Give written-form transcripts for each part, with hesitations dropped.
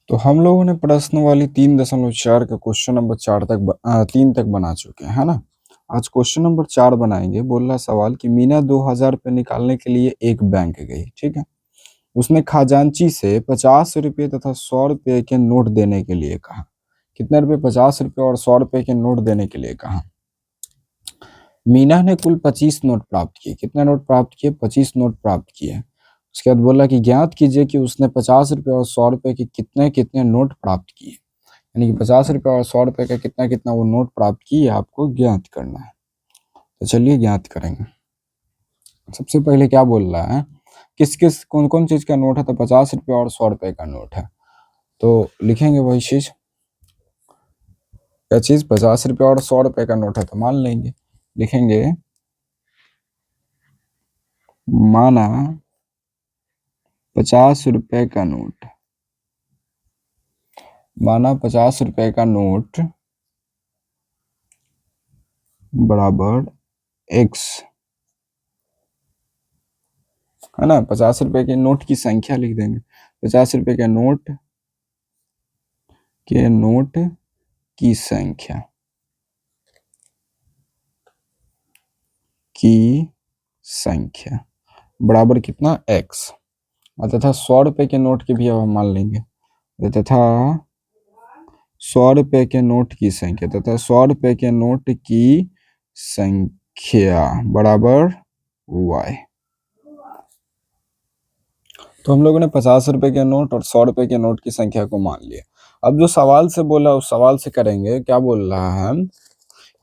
तो हम लोगों ने प्रश्न वाली 3.4 का क्वेश्चन नंबर 3 तक बना चुके हैं, है ना। आज क्वेश्चन नंबर 4 बनाएंगे। बोल रहा सवाल कि मीना 2,000 रुपये निकालने के लिए एक बैंक गई, ठीक है। उसने खजांची से 50 रुपये तथा 100 रुपये के नोट देने के लिए कहा। कितने रुपए? 50 रुपये और 100 रुपये के नोट देने के लिए कहा। मीना ने कुल 25 नोट प्राप्त किए। कितने नोट प्राप्त किए? 25 नोट प्राप्त किए। उसके बाद बोला कि ज्ञात कीजिए कि उसने 50 रुपये और 100 रुपये के कितने कितने नोट प्राप्त किए। यानी कि 50 रुपये और 100 रुपये का कितना कितना वो नोट प्राप्त किए, आपको ज्ञात करना है। तो चलिए ज्ञात करेंगे। सबसे पहले क्या बोल रहा है, किस किस कौन कौन चीज का नोट है? तो 50 रुपये और 100 रुपये का नोट है। तो लिखेंगे वही चीज। क्या चीज? 50 रुपये और 100 रुपये का नोट है, तो मान लेंगे, लिखेंगे माना 50 रुपये का नोट। माना 50 रुपये का नोट बराबर x, है ना। 50 रुपए के नोट की संख्या लिख देंगे। 50 रुपए के नोट की संख्या बराबर कितना? x। तथा 100 रुपए के नोट के भी अब हम मान लेंगे। तथा 100 रुपए के नोट की संख्या बराबर y। तो हम लोगों ने 50 रुपए के नोट और 100 रुपए के नोट की संख्या को मान लिया। अब जो सवाल से बोला उस सवाल से करेंगे। क्या बोल रहा है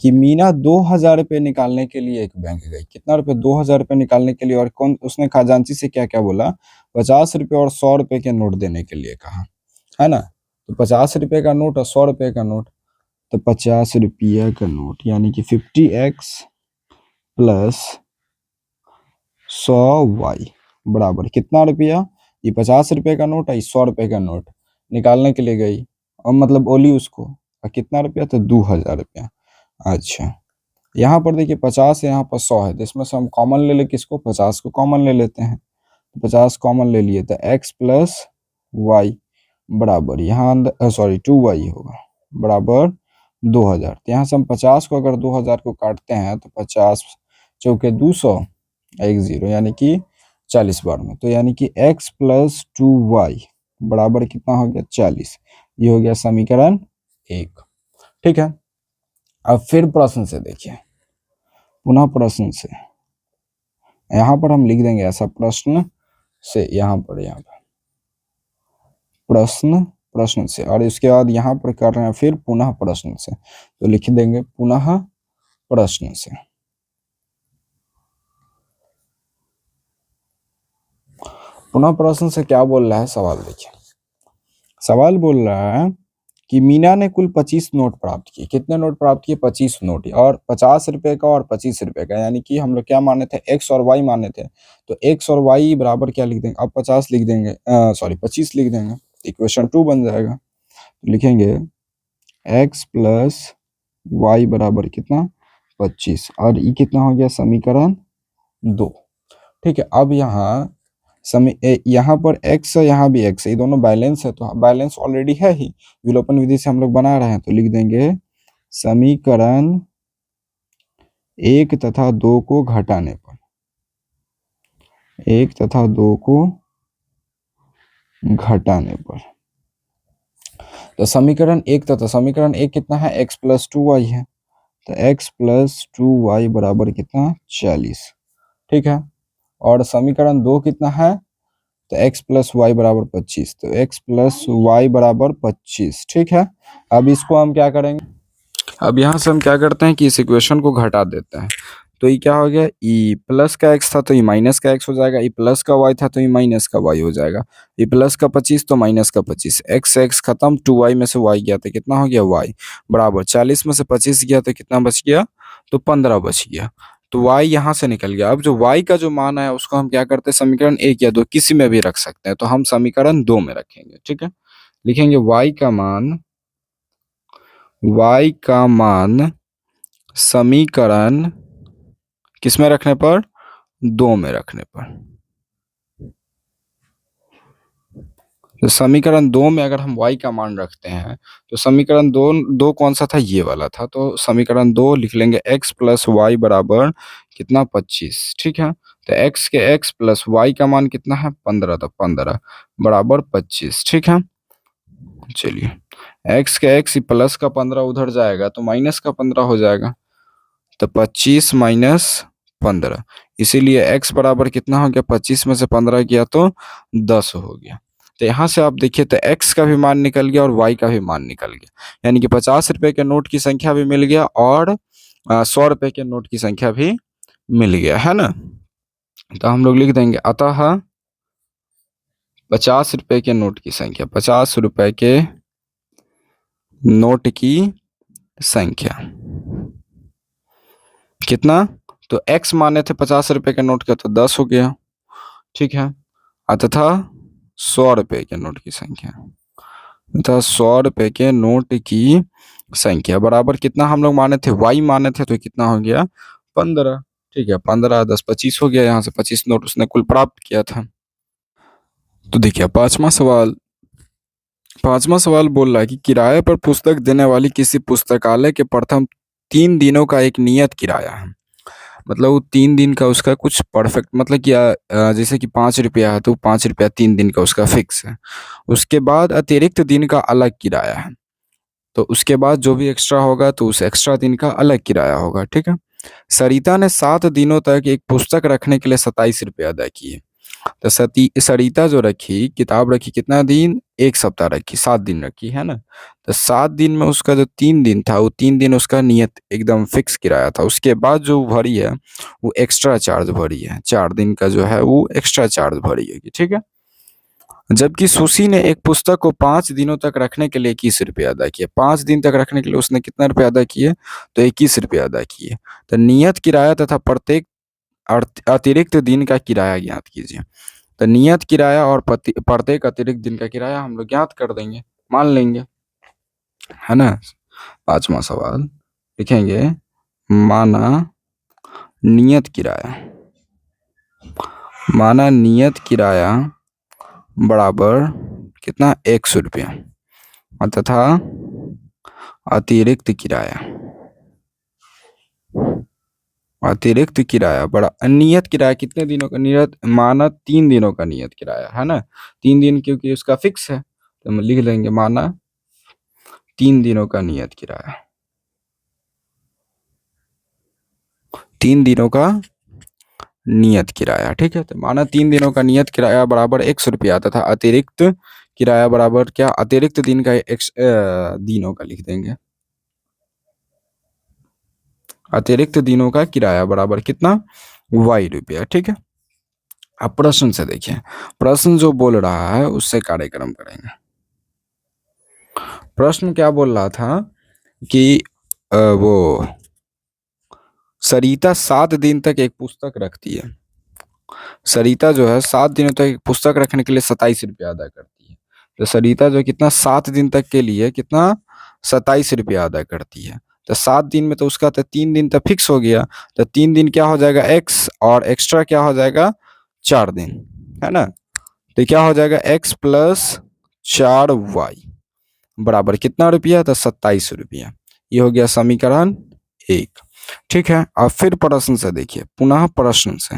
कि मीना 2,000 रुपये निकालने के लिए एक बैंक गई। कितना रुपए? 2,000 रुपये निकालने के लिए। और कौन? उसने खजांची से क्या क्या बोला? 50 रुपये और 100 रुपये के नोट देने के लिए कहा, है ना। तो 50 रुपये का नोट और 100 रुपये का नोट। तो 50 रुपया का नोट यानी कि 50x प्लस 100y बराबर कितना रुपया? ये 50 रुपये का नोट है, 100 रुपये का नोट निकालने के लिए गई और मतलब बोली उसको। और कितना रुपया? तो 2,000 रुपया। अच्छा, यहाँ पर देखिए 50 यहाँ पर 100 है, तो इसमें से हम कॉमन ले ले किसको? 50 को कॉमन ले लेते हैं। तो 50 कॉमन ले लिए तो x प्लस वाई बराबर यहाँ अंदर 2y होगा बराबर 2,000। तो यहाँ से हम 50 को अगर 2,000 को काटते हैं तो 50 चौके 200 एक 0 यानी कि 40 बार में। तो यानी कि x प्लस 2y बराबर कितना हो गया? 40। ये हो गया समीकरण 1, ठीक है। अब फिर प्रश्न से देखिए, पुनः प्रश्न से यहाँ पर हम लिख देंगे ऐसा, प्रश्न से यहाँ पर प्रश्न से, और इसके बाद यहाँ पर कर रहे हैं फिर पुनः प्रश्न से, तो लिख देंगे पुनः प्रश्न से। पुनः प्रश्न से क्या बोल रहा है सवाल? देखिए सवाल बोल रहा है कि मीना ने कुल 25 नोट प्राप्त किए। कितने नोट प्राप्त किए? 25 नोट, और 50 रुपए का और 25 रुपए का। यानी कि हम लोग क्या माने थे? x और y माने थे। तो x और y बराबर क्या लिख देंगे? अब 50 लिख देंगे, 25 लिख देंगे, इक्वेशन 2 बन जाएगा। तो लिखेंगे x प्लस वाई बराबर कितना? 25। और ये कितना हो गया? समीकरण 2, ठीक है। अब यहाँ पर x है, यहाँ भी x है, ये दोनों बैलेंस है, तो बैलेंस ऑलरेडी है ही, विलोपन विधि से हम लोग बना रहे हैं। तो लिख देंगे समीकरण 1 तथा 2 को घटाने पर, 1 तथा 2 को घटाने पर, तो समीकरण 1 तथा समीकरण 1 कितना है? x प्लस 2y है। तो x प्लस 2y बराबर कितना? 40, ठीक है। और समीकरण 2 कितना है? तो x प्लस वाई बराबर 25। तो x प्लस वाई बराबर 25, ठीक है। अब इसको हम क्या करेंगे? अब यहाँ से हम क्या करते हैं कि इस इक्वेशन को घटा देते हैं। तो ये क्या हो गया? ई प्लस का x था तो ये माइनस का x हो जाएगा, ई प्लस का y था तो ये माइनस का y हो जाएगा, ये प्लस का 25 तो माइनस का 25, x खत्म, 2y में से y गया तो कितना हो गया? y बराबर 40 में से 25 गया तो कितना बच गया? तो 15 बच गया। तो y यहाँ से निकल गया। अब जो y का जो मान है उसको हम क्या करते हैं? समीकरण 1 या 2 किसी में भी रख सकते हैं, तो हम समीकरण 2 में रखेंगे, ठीक है। लिखेंगे y का मान समीकरण किस में रखने पर? 2 में रखने पर, तो समीकरण 2 में अगर हम y का मान रखते हैं तो समीकरण दो कौन सा था, ये वाला था। तो समीकरण 2 लिख लेंगे x प्लस वाई बराबर कितना 25। ठीक है, तो x के x प्लस y का मान कितना है 15, तो 15 बराबर 25। ठीक है, चलिए x के x प्लस का 15 उधर जाएगा तो माइनस का 15 हो जाएगा, तो 25 माइनस 15, इसीलिए x बराबर कितना हो गया, 25 में से 15 किया तो 10 हो गया। तो यहाँ से आप देखिए तो x का भी मान निकल गया और y का भी मान निकल गया, यानी कि 50 रुपए के नोट की संख्या भी मिल गया और 100 रुपए के नोट की संख्या भी मिल गया, है ना। तो हम लोग लिख देंगे अतः 50 रुपए के नोट की संख्या, 50 रुपए के नोट की संख्या कितना, तो x माने थे 50 रुपए के नोट का तो 10 हो गया। ठीक है, तथा 100 रुपए के नोट की संख्या, तथा 100 रुपए के नोट की संख्या बराबर कितना हम लोग माने थे, y माने थे, तो कितना हो गया 15। ठीक है, 15 10 25 हो गया, यहाँ से 25 नोट उसने कुल प्राप्त किया था। तो देखिए पांचवा सवाल बोल रहा है कि किराए पर पुस्तक देने वाली किसी पुस्तकालय के प्रथम 3 दिनों का एक नियत किराया है। मतलब वो 3 दिन का उसका कुछ परफेक्ट, मतलब कि जैसे कि 5 रुपया है तो 5 रुपया 3 दिन का उसका फिक्स है। उसके बाद अतिरिक्त दिन का अलग किराया है, तो उसके बाद जो भी एक्स्ट्रा होगा तो उस एक्स्ट्रा दिन का अलग किराया होगा। ठीक है, सरिता ने 7 दिनों तक एक पुस्तक रखने के लिए 27 रुपये अदा किए। तो सरिता जो रखी, किताब रखी कितना दिन, 1 सप्ताह रखी, 7 दिन रखी, है ना। तो 7 दिन में उसका जो 3 दिन था वो 3 दिन उसका नियत एकदम फिक्स किराया था। उसके बाद जो भरी है वो एक्स्ट्रा चार्ज भरी है, 4 दिन का जो है वो एक्स्ट्रा चार्ज भरी है। ठीक है, जबकि सुशी ने एक पुस्तक को 5 दिनों तक रखने के लिए 21 रुपये अदा किए। 5 दिन तक रखने के लिए उसने कितना रुपया अदा किए, तो 21 रुपये अदा किए। तो नियत किराया तथा प्रत्येक अतिरिक्त दिन का किराया ज्ञात कीजिए। तो नियत किराया और प्रत्येक अतिरिक्त दिन का किराया हम लोग ज्ञात कर देंगे, मान लेंगे, है ना। 5वां सवाल लिखेंगे, माना नियत किराया, माना नियत किराया बराबर कितना 100 रुपया तथा अतिरिक्त किराया, अतिरिक्त किराया बड़ा नियत किराया कितने दिनों का, नियत माना 3 दिनों का नियत किराया, है ना। 3 दिन क्योंकि उसका फिक्स है तो हम लिख लेंगे माना 3 दिनों का नियत किराया, 3 दिनों का नियत किराया। ठीक है, तो माना 3 दिनों का नियत किराया बराबर 100 रुपया तथा अतिरिक्त किराया बराबर क्या, अतिरिक्त दिन का दिनों का लिख देंगे, अतिरिक्त दिनों का किराया बराबर कितना y रुपया। ठीक है, अब प्रश्न से देखिए, प्रश्न जो बोल रहा है उससे कार्यक्रम करेंगे। प्रश्न क्या बोल रहा था कि वो सरिता 7 दिन तक एक पुस्तक रखती है। सरिता जो है 7 दिनों तक एक पुस्तक रखने के लिए 27 रुपया अदा करती है। तो सरिता जो कितना 7 दिन तक के लिए कितना 27 रुपया अदा करती है। तो 7 दिन में तो उसका तो 3 दिन तो फिक्स हो गया, तो 3 दिन क्या हो जाएगा x और एक्स्ट्रा क्या हो जाएगा 4 दिन, है ना। तो क्या हो जाएगा x प्लस 4y बराबर कितना रुपया, तो 27 रुपया। ये हो गया समीकरण 1। ठीक है, अब फिर प्रश्न से देखिए, पुनः प्रश्न से,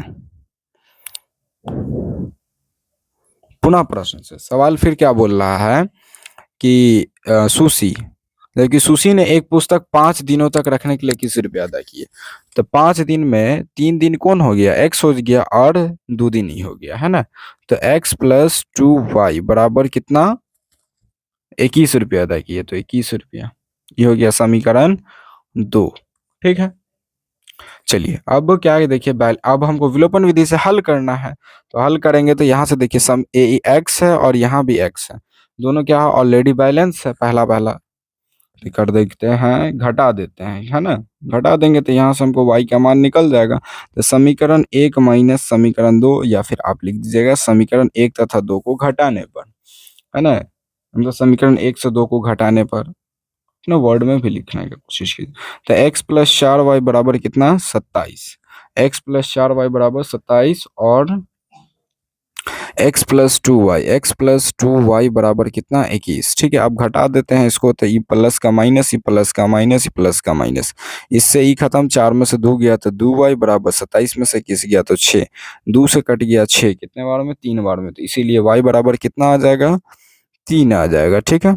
पुनः प्रश्न से सवाल फिर क्या बोल रहा है कि सुशी, जबकि सुशी ने एक पुस्तक 5 दिनों तक रखने के लिए 21 रुपया अदा किए। तो 5 दिन में 3 दिन कौन हो गया, x हो गया और 2 दिन ही हो गया, है ना। तो x प्लस 2y बराबर कितना 21 रुपया अदा किए, तो 21 रुपया। ये हो गया समीकरण 2। ठीक है, चलिए अब क्या है देखिए, अब हमको विलोपन विधि से हल करना है। तो हल करेंगे तो यहाँ से देखिए सम x है और यहाँ भी x है, दोनों क्या है ऑलरेडी बैलेंस है। पहला पहला तो कर देखते हैं, घटा देते हैं, है ना। घटा देंगे तो यहाँ से हमको y का मान निकल जाएगा। तो समीकरण 1 माइनस समीकरण 2, या फिर आप लिख दीजिएगा समीकरण 1 तथा 2 को घटाने पर, है ना। मतलब समीकरण 1 से 2 को घटाने पर ना वर्ड में भी लिखने की कोशिश की। तो x प्लस 4y बराबर कितना 27, x प्लस 4y बराबर 27 और x plus two y, x plus two y बराबर कितना 21। ठीक है, अब घटा देते हैं इसको, तो ई प्लस का माइनस, ई प्लस का माइनस, ई प्लस का माइनस, इससे ई खत्म, 4 में से 2 गया तो 2y बराबर 27 में से किस गया तो 6, 2 से कट गया 6, कितने बार में 3 बार में, तो इसीलिए y बराबर कितना आ जाएगा 3 आ जाएगा। ठीक है,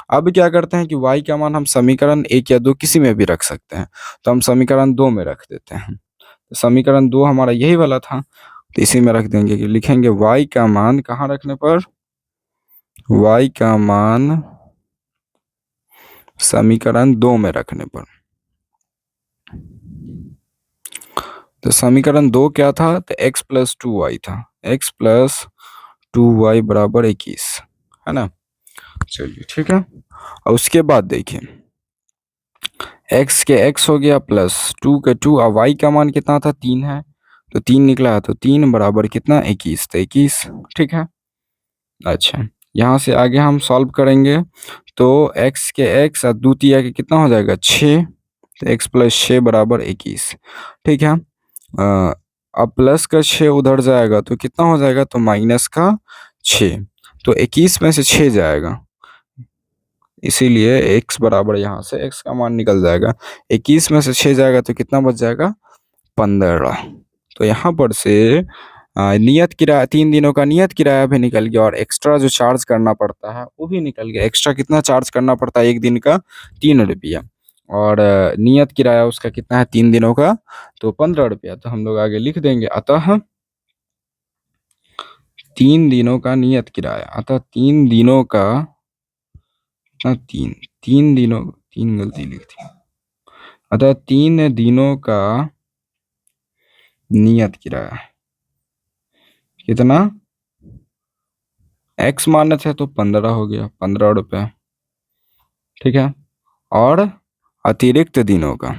अब क्या करते हैं कि y का मान हम समीकरण 1 या 2 किसी में भी रख सकते हैं, तो हम समीकरण 2 में रख देते हैं। तो समीकरण 2 हमारा यही वाला था, तो इसी में रख देंगे कि लिखेंगे y का मान कहाँ रखने पर, y का मान समीकरण 2 में रखने पर। तो समीकरण 2 क्या था, तो x प्लस 2y था, x प्लस 2y बराबर 21, है ना। चलिए ठीक है, और उसके बाद देखिए x के x हो गया प्लस 2 के 2, और y का मान कितना था 3 है, तो 3 निकला, तो 3 बराबर कितना 21, तो 21। ठीक है, अच्छा यहाँ से आगे हम सॉल्व करेंगे, तो x के x और द्वितीय के कितना हो जाएगा 6, तो x प्लस 6 बराबर 21। ठीक है, अब प्लस का 6 उधर जाएगा तो कितना हो जाएगा, तो माइनस का 6, तो 21 में से 6 जाएगा, इसीलिए x बराबर यहाँ से x का मान निकल जाएगा, 21 में से 6 जाएगा तो कितना बच जाएगा 15। तो यहाँ पर से नियत किराया, 3 दिनों का नियत किराया भी निकल गया, और एक्स्ट्रा जो चार्ज करना पड़ता है वो भी निकल गया। एक्स्ट्रा कितना चार्ज करना पड़ता है एक दिन का 3 रुपया, और नियत किराया उसका कितना है 3 दिनों का, तो 15 रुपया। तो हम लोग आगे लिख देंगे, अतः 3 दिनों का नियत किराया, अतः 3 दिनों का, तीन दिनों, 3 गलती लिख दी, अतः 3 दिनों का नियत किराया कितना, x माने थे तो 15 हो गया, 15 रुपये। ठीक है, और अतिरिक्त दिनों का,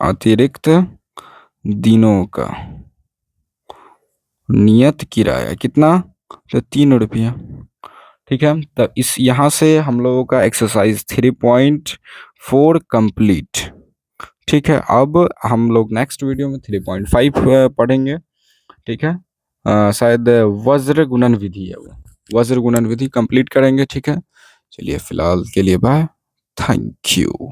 अतिरिक्त दिनों का नियत किराया कितना, तो 3 रुपया। ठीक है, तो इस यहाँ से हम लोगों का एक्सरसाइज 3.4 कंप्लीट। ठीक है, अब हम लोग नेक्स्ट वीडियो में 3.5 पढ़ेंगे। ठीक है, शायद वज्र गुणन विधि है, वो वज्र गुणन विधि कंप्लीट करेंगे। ठीक है, चलिए फिलहाल के लिए बाय, थैंक यू।